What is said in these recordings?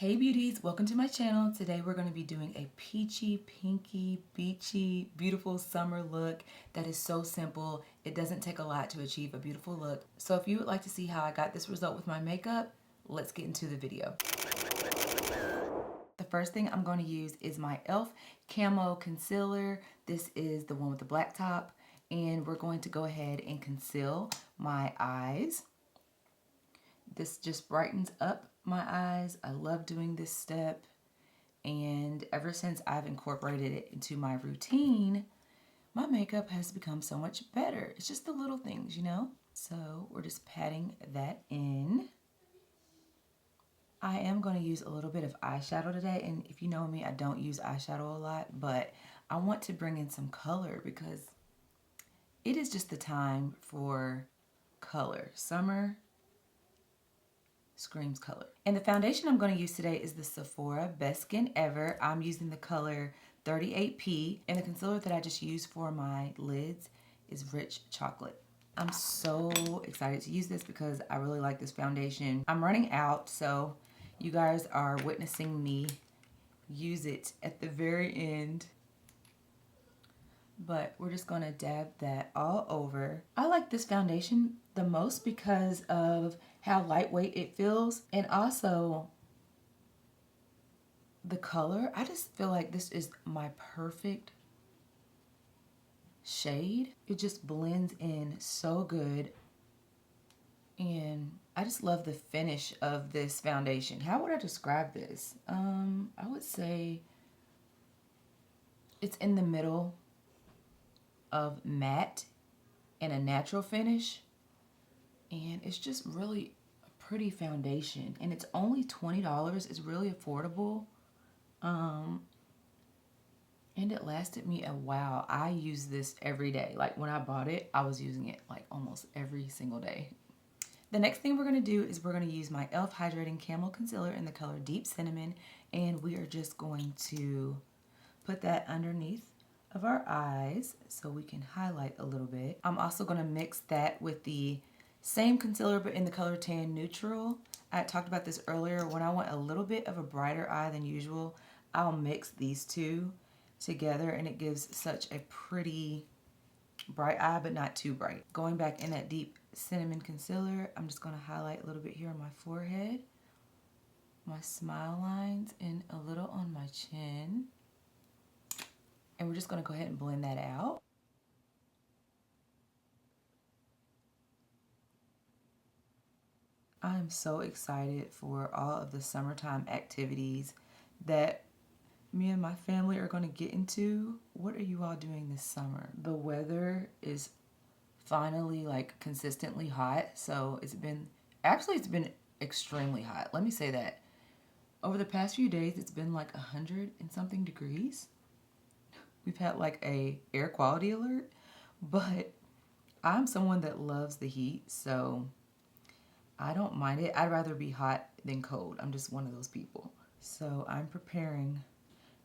Hey beauties, welcome to my channel. Today we're going to be doing a peachy, pinky, beachy, beautiful summer look that is so simple. It doesn't take a lot to achieve a beautiful look. So if you would like to see how I got this result with my makeup, let's get into the video. The first thing I'm going to use is my e.l.f. Camo Concealer. This is the one with the black top. And we're going to go ahead and conceal my eyes. This just brightens up my eyes. I love doing this step, and ever since I've incorporated it into my routine, my makeup has become so much better. It's just the little things, you know? So we're just patting that in. I am going to use a little bit of eyeshadow today, and if you know me, I don't use eyeshadow a lot, but I want to bring in some color because it is just the time for color. Summer screams color. And the foundation I'm going to use today is the SEPHORA Best Skin Ever. I'm using the color 38P, and the concealer that I just used for my lids is Rich Chocolate. I'm so excited to use this because I really like this foundation. I'm running out, so you guys are witnessing me use it at the very end. But we're just going to dab that all over. I like this foundation the most because of how lightweight it feels, and also the color. I just feel like this is my perfect shade. It just blends in so good, and I just love the finish of this foundation. How would I describe this? I would say it's in the middle of matte and a natural finish, and it's just really a pretty foundation, and it's only $20. It's really affordable, and it lasted me a while. I use this every day. Like when I bought it, I was using it like almost every single day. The next thing we're going to do is we're going to use my e.l.f. Hydrating Camo Concealer in the color Deep Cinnamon, and we are just going to put that underneath of our eyes so we can highlight a little bit. I'm also going to mix that with the same concealer but in the color Tan Neutral. I talked about this earlier. When I want a little bit of a brighter eye than usual, I'll mix these two together, and it gives such a pretty bright eye, but not too bright. Going back in that Deep Cinnamon Concealer, I'm just going to highlight a little bit here on my forehead, my smile lines, and a little on my chin. And we're just going to go ahead and blend that out. I'm so excited for all of the summertime activities that me and my family are going to get into. What are you all doing this summer? The weather is finally like consistently hot. So it's been extremely hot. Let me say that. Over the past few days, it's been like 100 and something degrees. We've had like a air quality alert, but I'm someone that loves the heat, so I don't mind it. I'd rather be hot than cold. I'm just one of those people. So I'm preparing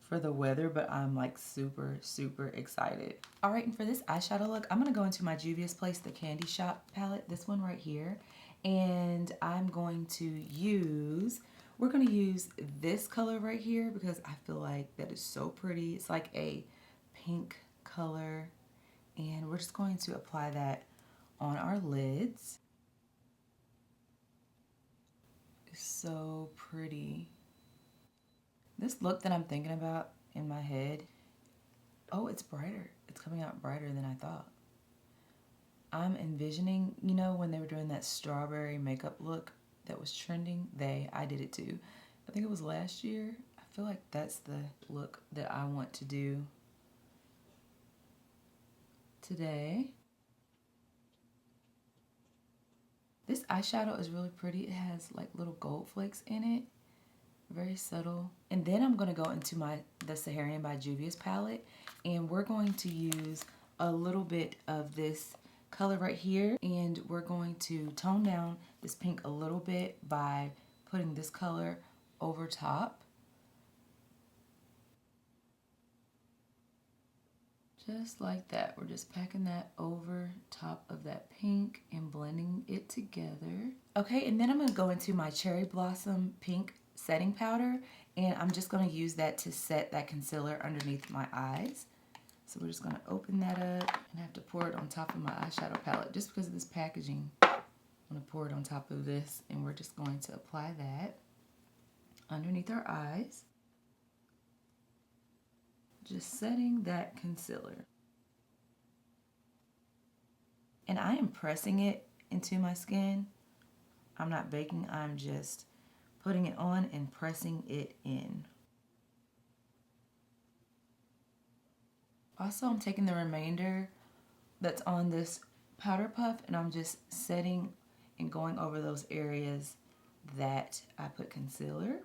for the weather, but I'm like super, super excited. All right, and for this eyeshadow look, I'm gonna go into my Juvia's Place, the Candy Shop palette, this one right here. And I'm going to use, we're gonna use this color right here because I feel like that is so pretty. It's like a pink color, and we're just going to apply that on our lids. It's so pretty. This look that I'm thinking about in my head, oh, it's brighter. It's coming out brighter than I thought. I'm envisioning, you know, when they were doing that strawberry makeup look that was trending, I did it too. I think it was last year. I feel like that's the look that I want to do today. This eyeshadow is really pretty. It has like little gold flakes in it. Very subtle. And then I'm going to go into the Saharan by Juvia's palette, and we're going to use a little bit of this color right here, and we're going to tone down this pink a little bit by putting this color over top. Just like that. We're just packing that over top of that pink and blending it together. Okay, and then I'm going to go into my Cherry Blossom Pink setting powder, and I'm just going to use that to set that concealer underneath my eyes. So we're just going to open that up, and I have to pour it on top of my eyeshadow palette just because of this packaging. I'm going to pour it on top of this, and we're just going to apply that underneath our eyes. Just setting that concealer. And I am pressing it into my skin. I'm not baking, I'm just putting it on and pressing it in. Also, I'm taking the remainder that's on this powder puff and I'm just setting and going over those areas that I put concealer.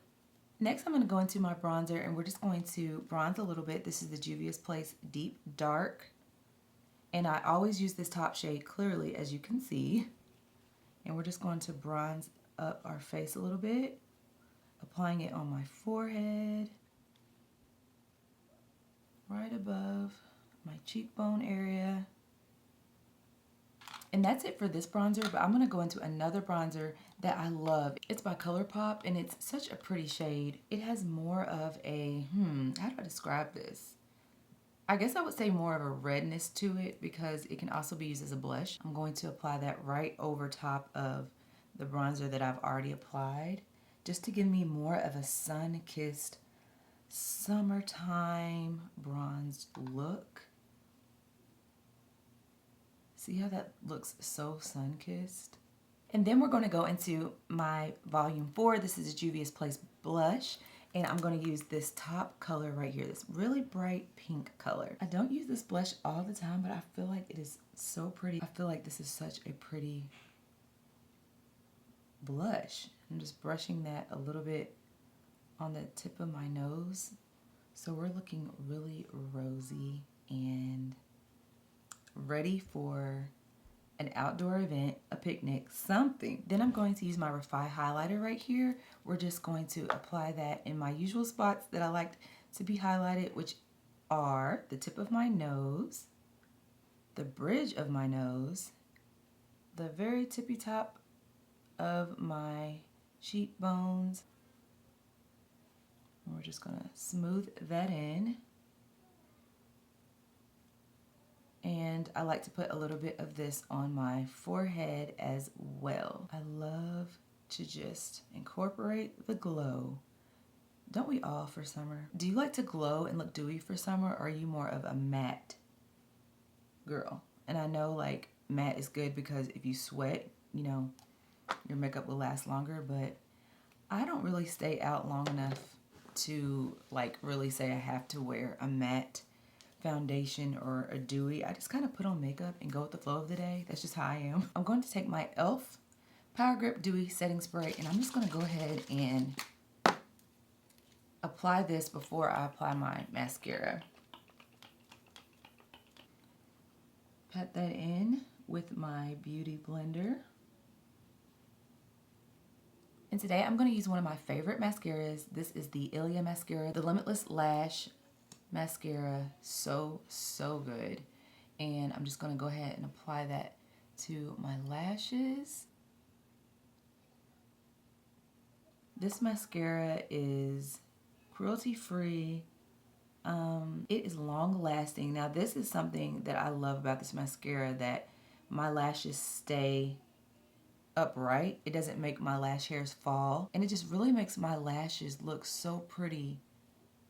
Next, I'm going to go into my bronzer and we're just going to bronze a little bit. This is the Juvia's Place Deep Dark. And I always use this top shade clearly, as you can see. And we're just going to bronze up our face a little bit, applying it on my forehead, right above my cheekbone area. And that's it for this bronzer, but I'm going to go into another bronzer that I love. It's by ColourPop, and it's such a pretty shade. It has more of a, how do I describe this? I guess I would say more of a redness to it because it can also be used as a blush. I'm going to apply that right over top of the bronzer that I've already applied, just to give me more of a sun-kissed, summertime bronzed look. See how that looks so sun-kissed? And then we're going to go into my volume 4. This is a Juvia's Place blush. And I'm going to use this top color right here, this really bright pink color. I don't use this blush all the time, but I feel like it is so pretty. I feel like this is such a pretty blush. I'm just brushing that a little bit on the tip of my nose. So we're looking really rosy and ready for an outdoor event, a picnic, something. Then I'm going to use my REFY highlighter right here. We're just going to apply that in my usual spots that I like to be highlighted, which are the tip of my nose, the bridge of my nose, the very tippy top of my cheekbones. And we're just gonna smooth that in. And I like to put a little bit of this on my forehead as well. I love to just incorporate the glow. Don't we all for summer? Do you like to glow and look dewy for summer, or are you more of a matte girl? And I know like matte is good because if you sweat, you know, your makeup will last longer, but I don't really stay out long enough to like really say I have to wear a matte foundation or a dewy. I just kind of put on makeup and go with the flow of the day. That's just how I am. I'm going to take my e.l.f. Power Grip Dewy Setting Spray and I'm just going to go ahead and apply this before I apply my mascara. Pat that in with my beauty blender. And today I'm going to use one of my favorite mascaras. This is the ILIA mascara, the Limitless Lash mascara. So good. And I'm just going to go ahead and apply that to my lashes. This mascara is cruelty-free. It is long-lasting. Now this is something that I love about this mascara, that my lashes stay upright. It doesn't make my lash hairs fall. And it just really makes my lashes look so pretty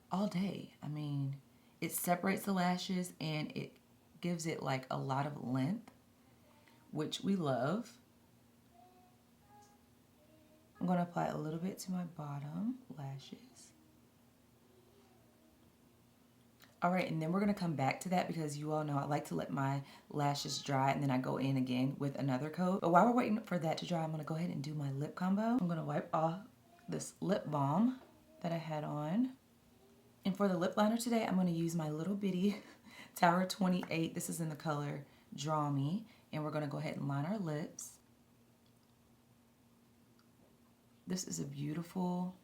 all day. I mean, it separates the lashes and it gives it like a lot of length, which we love. I'm going to apply a little bit to my bottom lashes. All right, and then we're going to come back to that because you all know I like to let my lashes dry and then I go in again with another coat. But while we're waiting for that to dry, I'm going to go ahead and do my lip combo. I'm going to wipe off this lip balm that I had on. And for the lip liner today, I'm going to use my little bitty Tower 28. This is in the color Dreamy. And we're going to go ahead and line our lips. This is a beautiful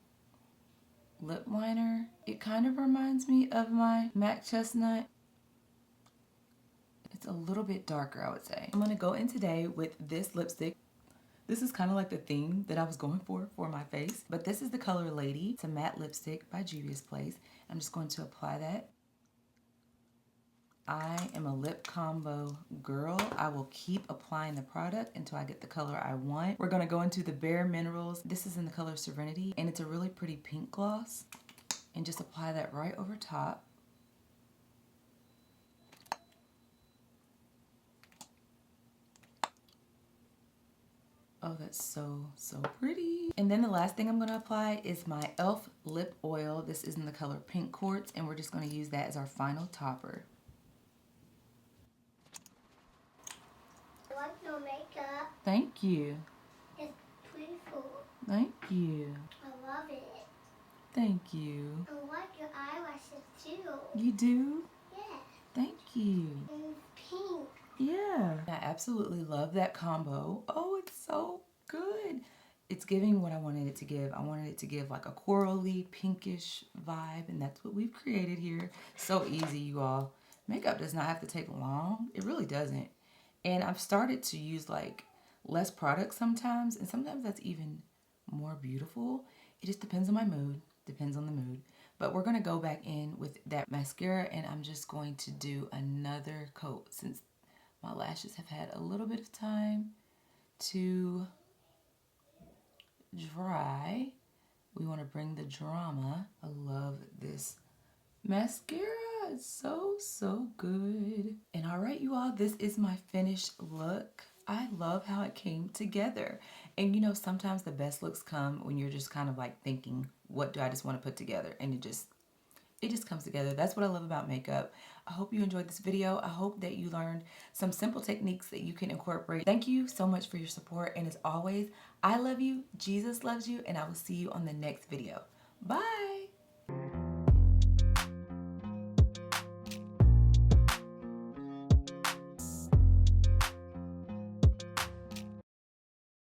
lip liner. It kind of reminds me of my MAC Chestnut. It's a little bit darker, I would say. I'm going to go in today with this lipstick. This is kind of like the theme that I was going for my face. But this is the color Lady. It's a matte lipstick by Juvia's Place. I'm just going to apply that. I am a lip combo girl. I will keep applying the product until I get the color I want. We're going to go into the Bare Minerals. This is in the color Serenity, and it's a really pretty pink gloss. And just apply that right over top. Oh, that's so pretty. And then the last thing I'm going to apply is my e.l.f. lip oil. This is in the color Pink Quartz, and we're just going to use that as our final topper. I like your makeup. Thank you. It's beautiful. Thank you. I love it. Thank you. I like your eyelashes too. You do? Yeah. Thank you. And it's pink. Yeah. I absolutely love that combo. Oh, it's so good. It's giving what I wanted it to give. I wanted it to give like a corally, pinkish vibe, and that's what we've created here. So easy, you all. Makeup does not have to take long. It really doesn't. And I've started to use like less products sometimes, and sometimes that's even more beautiful. It just depends on my mood. Depends on the mood. But we're going to go back in with that mascara, and I'm just going to do another coat since my lashes have had a little bit of time to dry. We want to bring the drama. I love this mascara. It's so good. And all right, you all, this is my finished look. I love how it came together. And you know, sometimes the best looks come when you're just kind of like thinking, what do I just want to put together? And it just comes together. That's what I love about makeup. I hope you enjoyed this video. I hope that you learned some simple techniques that you can incorporate. Thank you so much for your support. And as always, I love you, Jesus loves you, and I will see you on the next video. Bye.